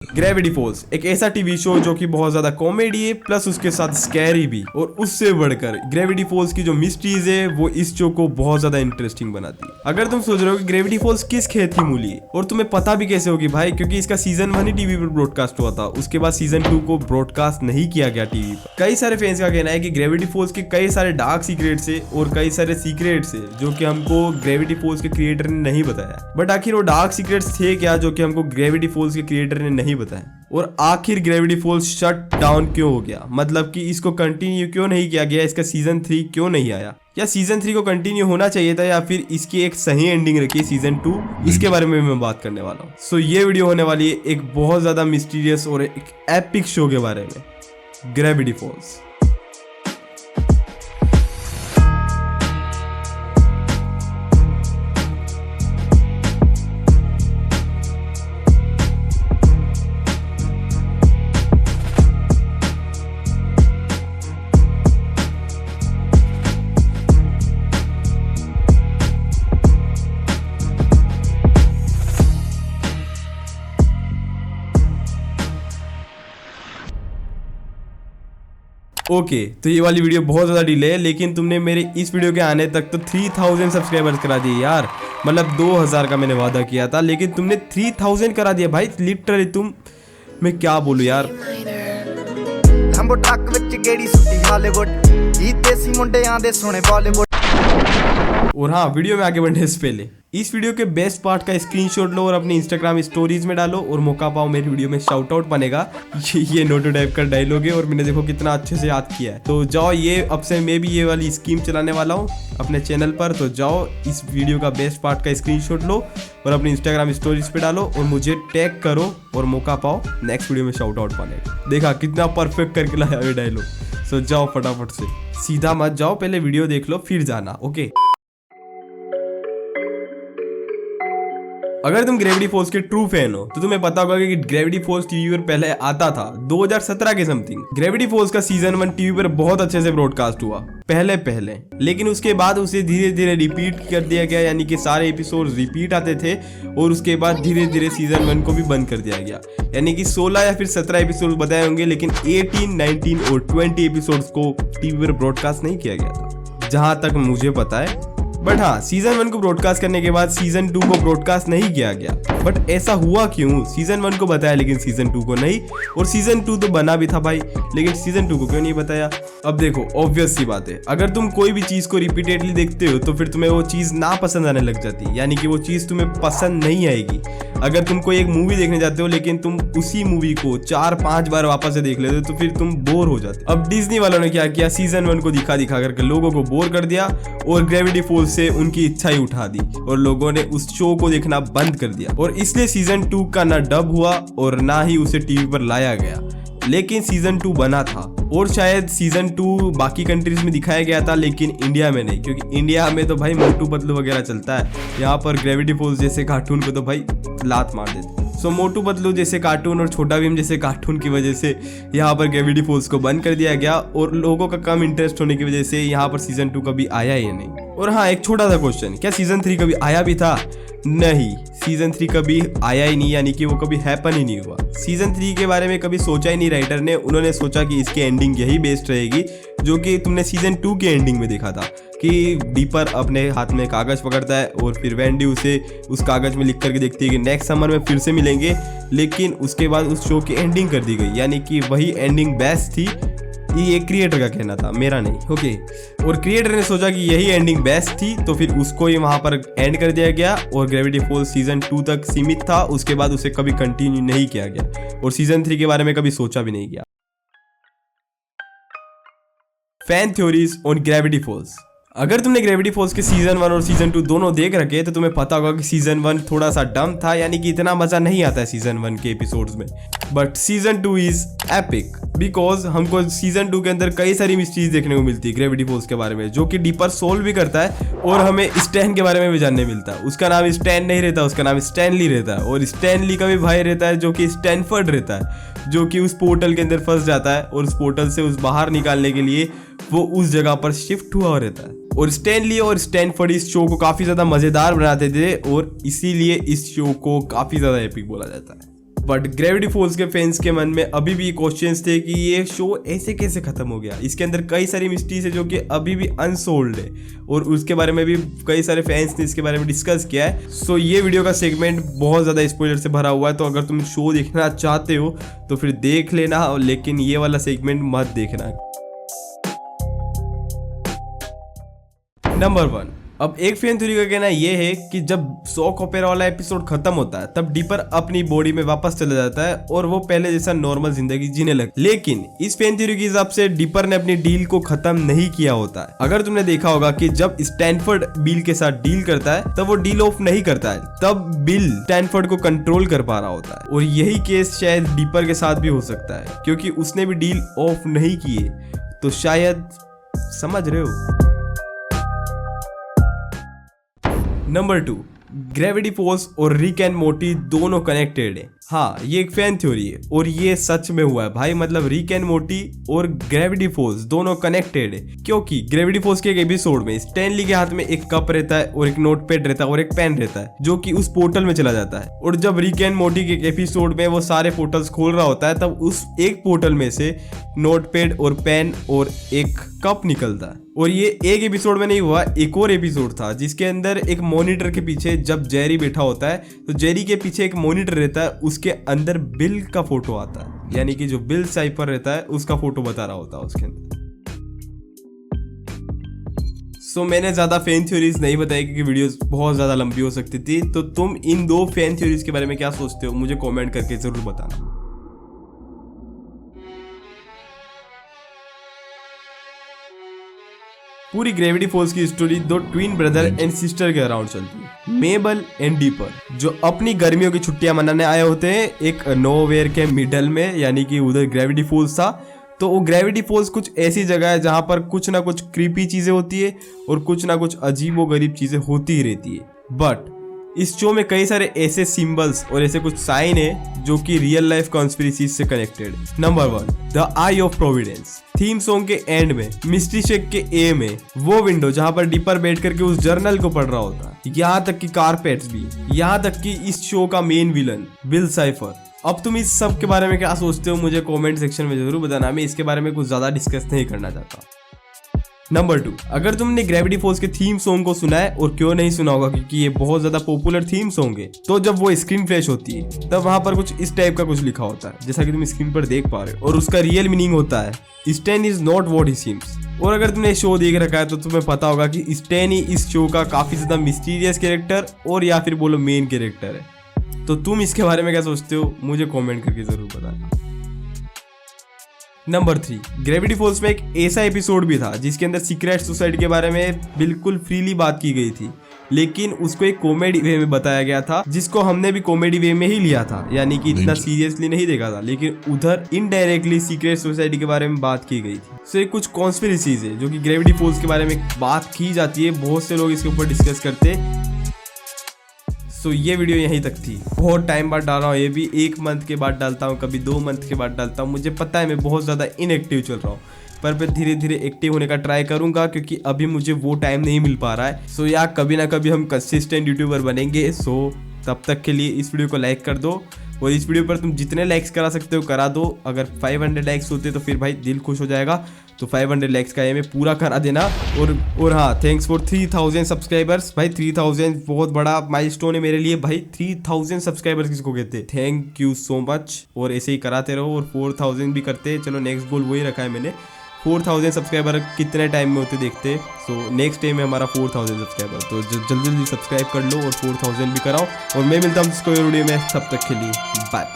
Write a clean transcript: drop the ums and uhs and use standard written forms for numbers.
Gravity false एक ऐसा TV show जो कि बहुत ज्यादा कॉमेडी है प्लस उसके साथ स्कैरी भी, और उससे बढ़कर ग्रेविटी फॉल्स की जो मिस्ट्रीज है वो इस शो को बहुत ज्यादा इंटरेस्टिंग बनाती है। अगर तुम सोच रहे हो कि ग्रेविटी फॉल्स किस खेत की मूली है और तुम्हें पता भी कैसे होगी भाई, क्योंकि इसका सीजन 1 ही टीवी पर ब्रॉडकास्ट हुआ था, उसके बाद सीजन 2 को ब्रॉडकास्ट नहीं किया गया टीवी पर। कई सारे फैंस का कहना है कि ग्रेविटी फॉल्स के कई सारे डार्क सीक्रेट्स है और कई सारे सीक्रेट्स है जो कि हमको ग्रेविटी फॉल्स के क्रिएटर ने नहीं बताया। बट आखिर वो डार्क सीक्रेट्स थे क्या जो कि हमको ग्रेविटी फॉल्स के क्रिएटर ने नहीं बताया, और आखिर ग्रेविटी फॉल्स शट डाउन क्यों हो गया, मतलब कि इसको कंटिन्यू क्यों नहीं किया गया, इसका सीजन 3 क्यों नहीं आया, या सीजन 3 को कंटिन्यू होना चाहिए था या फिर इसकी एक सही एंडिंग रखी सीजन 2, इसके बारे में मैं बात करने वाला हूँ। सो ये वीडियो होने वाली है एक बहुत ज्यादा मिस्टीरियस और एक एपिक शो के बारे में, ग्रेविटी फॉल्स। ओके, तो ये वाली वीडियो बहुत ज़्यादा डिले है, लेकिन तुमने मेरे इस वीडियो के आने तक तो 3000 सब्सक्राइबर्स करा दिए यार। मतलब 2000 का मैंने वादा किया था, लेकिन तुमने 3000 करा दिया भाई, लिटरली तुम, मैं क्या बोलूँ यार। और हाँ, वीडियो में आगे बढ़ने से पहले इस वीडियो के बेस्ट पार्ट का स्क्रीनशॉट लो और अपने इंस्टाग्राम स्टोरीज में डालो, और मौका पाओ मेरी वीडियो में शाउट आउट बनेगा। ये नोटो टाइप का डायलॉग है और मैंने देखो कितना अच्छे से याद किया है। तो जाओ, ये अब से मैं भी ये वाली स्कीम चलाने वाला हूँ अपने चैनल पर, तो जाओ इस वीडियो का बेस्ट पार्ट का स्क्रीनशॉट लो और अपने इंस्टाग्राम स्टोरीज पे डालो और मुझे टैग करो, और मौका पाओ नेक्स्ट वीडियो में शाउट आउट पाने का। देखा कितना परफेक्ट करके लाया ये डायलॉग। सो जाओ फटाफट से, सीधा मत जाओ, पहले वीडियो देख लो फिर जाना। ओके, अगर तुम ग्रेविटी फॉल्स के ट्रू फैन हो तो तुम्हें पता होगा कि ग्रेविटी फॉल्स टीवी पर पहले आता था 2017 के समथिंग। ग्रेविटी फॉल्स का सीजन 1 टीवी पर बहुत अच्छे से ब्रॉडकास्ट हुआ पहले, लेकिन उसके बाद उसे धीरे धीरे रिपीट कर दिया गया, यानी कि सारे एपिसोड्स रिपीट आते थे, और उसके बाद धीरे धीरे सीजन 1 को भी बंद कर दिया गया। यानी कि 16 या फिर 17 एपिसोड बताए होंगे, लेकिन 18, 19 और 20 एपिसोड्स को टीवी पर ब्रॉडकास्ट नहीं किया गया था जहां तक मुझे पता है। बट हाँ, सीजन 1 को ब्रॉडकास्ट करने के बाद सीजन 2 को ब्रॉडकास्ट नहीं किया गया। बट ऐसा हुआ क्यों? सीजन 1 को बताया लेकिन सीजन 2 को नहीं, और सीजन 2 तो बना भी था भाई, लेकिन सीजन 2 को क्यों नहीं बताया? अब देखो, ऑब्वियस सी बात है, अगर तुम कोई भी चीज को रिपीटेडली देखते हो तो फिर तुम्हें वो चीज ना पसंद आने लग जाती है, यानी कि वो चीज तुम्हें पसंद नहीं आएगी। अगर तुम कोई एक मूवी देखने जाते हो लेकिन तुम उसी मूवी को 4-5 बार वापस से देख लेते हो तो फिर तुम बोर हो जाते हो। अब डिज्नी वालों ने क्या किया, सीजन 1 को दिखा करके लोगों को बोर कर दिया और ग्रेविटी फॉल्स से उनकी इच्छा ही उठा दी और लोगों ने उस शो को देखना बंद कर दिया, और इसलिए सीजन 2 का ना डब हुआ और ना ही उसे टीवी पर लाया गया। लेकिन सीजन 2 बना था, और शायद सीजन 2 बाकी कंट्रीज में दिखाया गया था लेकिन इंडिया में नहीं, क्योंकि इंडिया में तो भाई मोटू पतलू वगैरह चलता है, यहाँ पर ग्रेविटी फॉल्स जैसे कार्टून को तो भाई लात मार देते। सो मोटू पतलू जैसे कार्टून और छोटा भीम जैसे कार्टून की वजह से यहाँ पर ग्रेविटी फॉल्स को बंद कर दिया गया, और लोगों का कम इंटरेस्ट होने की वजह से यहाँ पर सीजन 2 कभी आया ही नहीं। और हाँ, एक छोटा सा क्वेश्चन, क्या सीजन 3 कभी आया भी था? नहीं, सीजन 3 कभी आया ही नहीं, यानी कि वो कभी हैपन ही नहीं हुआ। सीजन 3 के बारे में कभी सोचा ही नहीं राइटर ने, उन्होंने सोचा कि इसकी एंडिंग यही बेस्ट रहेगी जो कि तुमने सीजन 2 के एंडिंग में देखा था, कि डीपर अपने हाथ में कागज पकड़ता है और फिर वेंडी उसे उस कागज में लिख करके देखती है कि नेक्स्ट समर में फिर से मिलेंगे, लेकिन उसके बाद उस शो की एंडिंग कर दी गई, यानी कि वही एंडिंग बेस्ट थी। ये क्रिएटर का कहना था, मेरा नहीं। ओके, और क्रिएटर ने सोचा कि यही एंडिंग बेस्ट थी तो फिर उसको ही वहां पर एंड कर दिया गया, और ग्रेविटी फॉल्स सीजन 2 तक सीमित था, उसके बाद उसे कभी कंटिन्यू नहीं किया गया और सीजन 3 के बारे में कभी सोचा भी नहीं गया। Fan theories on Gravity Falls. अगर तुमने ग्रेविटी फॉल्स के सीजन 1 और सीजन 2 दोनों देख रखे तो तुम्हें पता होगा कि सीजन 1 थोड़ा सा डम था, यानी कि इतना मजा नहीं आता है सीजन 1 के एपिसोड्स में। But season 2 is epic because हमको सीजन 2 के अंदर कई सारी मिस्ट्रीज देखने को मिलती है ग्रेविटी फॉल्स के बारे में, जो कि डीपर सोल्व भी करता है, और हमें स्टैन के बारे में भी जानने मिलता है। उसका नाम स्टैन नहीं रहता, उसका नाम स्टैनली रहता है, और स्टैनली का भी भाई रहता है जो कि स्टैनफोर्ड रहता है, जो कि उस पोर्टल के अंदर फंस जाता है और उस पोर्टल से उस बाहर निकालने के लिए वो उस जगह पर शिफ्ट हुआ रहता है। और स्टैनली और स्टैनफोर्ड इस शो को काफी ज्यादा मजेदार बनाते थे, और इसीलिए इस शो को काफी ज्यादा एपिक बोला जाता है। बट ग्रेविटी फॉल्स के फैंस के मन में अभी भी क्वेश्चंस थे कि ये शो ऐसे कैसे खत्म हो गया। इसके अंदर कई सारी मिस्ट्रीज है जो कि अभी भी अनसोल्ड है और उसके बारे में भी कई सारे फैंस ने इसके बारे में डिस्कस किया है। सो ये वीडियो का सेगमेंट बहुत ज़्यादा स्पॉइलर से भरा हुआ है, तो अगर तुम शो देखना चाहते हो तो फिर देख लेना, लेकिन ये वाला सेगमेंट मत देखना। नंबर 1, अब एक फैन थ्योरी का कहना ये है कि जब सॉक ओपेरा वाला एपिसोड खत्म होता है तब डीपर अपनी बॉडी में वापस चला जाता है और वो पहले जैसा नॉर्मल जिंदगी जीने लगता है। लेकिन इस फैन थ्योरी के हिसाब से डीपर ने अपनी डील को खत्म नहीं किया होता है। अगर तुमने देखा होगा कि जब स्टैनफोर्ड बिल के साथ डील करता है तब वो डील ऑफ नहीं करता है, तब बिल स्टैनफोर्ड को कंट्रोल कर पा रहा होता है। और यही केस शायद डीपर के साथ भी हो सकता है क्योंकि उसने भी डील ऑफ नहीं की है। तो शायद समझ रहे हो। नंबर 2, ग्रेविटी फोर्स और रिक एंड मोर्टी दोनों कनेक्टेड है। हाँ, ये एक फैन थ्योरी है और ये सच में हुआ है भाई। मतलब रिक एंड मोर्टी और ग्रेविटी फोर्स दोनों कनेक्टेड है क्योंकि ग्रेविटी फोर्स के एक एपिसोड में स्टैनली के हाथ में एक कप रहता है और एक नोटपैड रहता है और एक पेन रहता है जो कि उस पोर्टल में चला जाता है। और जब रिक एंड मोर्टी के एक एपिसोड में वो सारे पोर्टल्स खोल रहा होता है तब उस एक पोर्टल में से नोटपैड और पेन और एक कप निकलता है। और ये एक एपिसोड में नहीं हुआ, एक और एपिसोड था जिसके अंदर एक मॉनिटर के पीछे जब जेरी बैठा होता है तो जेरी के पीछे एक मॉनिटर रहता है, उसके अंदर बिल का फोटो आता है, यानी कि जो बिल साइफर रहता है उसका फोटो बता रहा होता है उसके अंदर। सो मैंने ज्यादा फैन थ्योरीज नहीं बताई क्योंकि वीडियोस बहुत ज्यादा लंबी हो सकती थी। तो तुम इन 2 फैन थ्योरीज के बारे में क्या सोचते हो मुझे कमेंट करके जरूर बताना। पूरी ग्रेविटी फॉल्स की story 2 twin brother and sister के अराउंड चलती है, मेबल एंड डीपर, जो अपनी गर्मियों की छुट्टियां मनाने आए होते हैं एक नोवेयर के मिडल में, यानी कि उधर ग्रेविटी फॉल्स था। तो वो ग्रेविटी फॉल्स कुछ ऐसी जगह है जहां पर कुछ ना कुछ क्रीपी चीजें होती है और कुछ ना कुछ अजीबो गरीब चीजें होती ही रहती है। बट इस शो में कई सारे ऐसे सिंबल्स और ऐसे कुछ साइन है जो कि रियल लाइफ कॉन्स्पिरेसीज से कनेक्टेड है। Number 1, the I of Providence. Theme song के एंड में मिस्ट्री शेक के ए में वो विंडो जहां पर डीपर बैठ करके उस जर्नल को पढ़ रहा होता है, यहाँ तक कि कारपेट्स भी, यहाँ तक कि इस शो का मेन विलन बिल साइफर। अब तुम इस सब के बारे में क्या सोचते हो मुझे कमेंट सेक्शन में जरूर बताना। मैं इसके बारे में कुछ ज्यादा डिस्कस नहीं करना चाहता। नंबर 2, अगर तुमने ग्रेविटी फॉल्स के थीम सॉन्ग को सुना है, और क्यों नहीं सुना होगा क्योंकि ये बहुत ज्यादा पॉपुलर थीम सॉन्ग है, तो जब वो स्क्रीन फ्लैश होती है तब वहां पर कुछ इस टाइप का कुछ लिखा होता है जैसा कि तुम स्क्रीन पर देख पा रहे हो, और उसका रियल मीनिंग होता है stand is not what he seems. और अगर तुमने शो देख रखा है तो तुम्हें पता होगा कि स्टैन ही इस शो का काफी ज्यादा मिस्टीरियस कैरेक्टर और या फिर बोलो मेन कैरेक्टर है। तो तुम इसके बारे में क्या सोचते हो मुझे कमेंट करके जरूर बताना। नंबर 3, ग्रेविटी फॉल्स में एक ऐसा एपिसोड भी था जिसके अंदर सीक्रेट सोसाइटी के बारे में बिल्कुल फ्रीली बात की गई थी, लेकिन उसको एक कॉमेडी वे में बताया गया था जिसको हमने भी कॉमेडी वे में ही लिया था, यानी कि इतना सीरियसली नहीं देखा था, लेकिन उधर इनडायरेक्टली सीक्रेट सोसाइटी के बारे में बात की गई थी। सो ये कुछ कॉन्स्पिरेसीज है जो कि ग्रेविटी फॉल्स के बारे में बात की जाती है, बहुत से लोग इसके ऊपर डिस्कस करते हैं। सो ये वीडियो यहीं तक थी। बहुत टाइम बाद डाल रहा हूँ, ये भी 1 मंथ के बाद डालता हूँ, कभी 2 मंथ के बाद डालता हूँ। मुझे पता है मैं बहुत ज़्यादा इनएक्टिव चल रहा हूँ, पर मैं धीरे धीरे एक्टिव होने का ट्राई करूँगा क्योंकि अभी मुझे वो टाइम नहीं मिल पा रहा है। सो यार कभी ना कभी हम कंसिस्टेंट यूट्यूबर बनेंगे। सो तब तक के लिए इस वीडियो को लाइक कर दो, और इस वीडियो पर तुम जितने लाइक्स करा सकते हो करा दो। अगर 500 लाइक्स होते तो फिर भाई दिल खुश हो जाएगा। तो 500 लाइक्स का एम पूरा करा देना। और हाँ, थैंक्स फॉर 3000 सब्सक्राइबर्स। भाई 3000 बहुत बड़ा माइलस्टोन है मेरे लिए भाई। 3000 सब्सक्राइबर्स किसको कहते हैं। थैंक यू सो मच, और ऐसे ही कराते रहो। और 4000 भी करते। चलो नेक्स्ट गोल वही रखा है मैंने। 4000 सब्सक्राइबर कितने टाइम में होते देखते। सो नेक्स्ट टाइम है हमारा 4000 सब्सक्राइबर, तो जल्दी जल्दी सब्सक्राइब कर लो और 4000 भी कराओ। और मैं मिलता हूँ इसको वीडियो में, तब तक के लिए बाय।